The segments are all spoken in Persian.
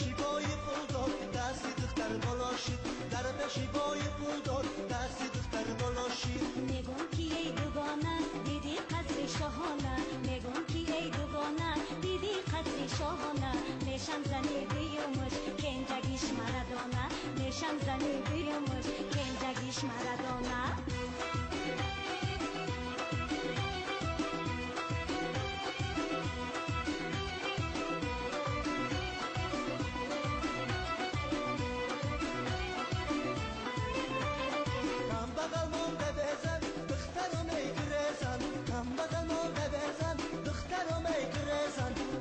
شیبای پولدار دستی دختر بالاشید در شیبای پولدار دستی دختر بالاشید نگم کی ای دوگانه دیدی قصر شاهانه نگم کی ای دوگانه دیدی قصر شاهانه نشان زنی بیومش کنجگیش مردانه نشان زنی بیومش کنجگیش مردانه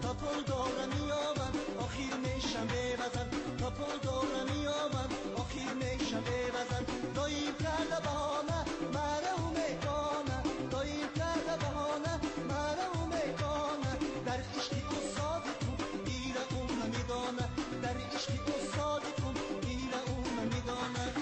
تا پول دارم میامم آخیر میشم ببزن تا پول دارم میامم آخیر میشم ببزن داییم کرده بهانه مرا میکنه داییم کرده بهانه مرا میکنه در عشقی تو صادقم دیره اون نمیدانه در عشقی تو صادقم دیره اون نمیدانه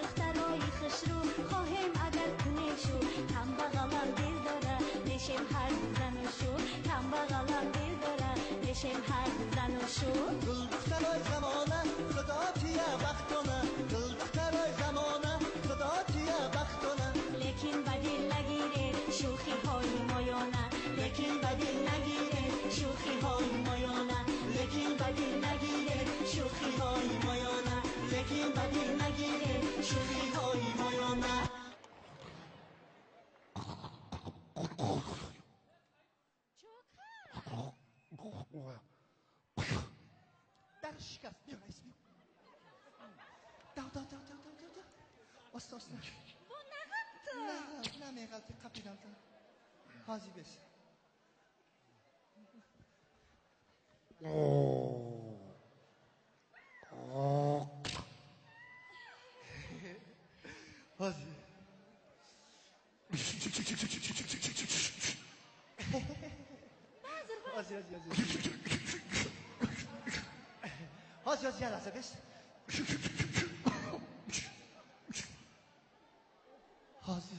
دخترای خسرو خواهیم اگر کنه شو کم بغلم دل داره نشیم هر زن و شو کم بغلم دل داره نشیم هر زن و شو گل دخترای زمانه خدا تیه وقتانه گل دخترای زمانه خدا تیه وقتانه لیکن بدل نگیره شوخی های مایانه لیکن بدل نگیره شوخی های مایانه لیکن بدل نگیره شوخی های مایانه لیکن بدل نگیره شوخی های مایانه در شکست بیا رئیس بیا دا استا bu ne yaptı? نه میغلطی kapıdan da Hazi beş Hazi Hazi yalasa beş Hazi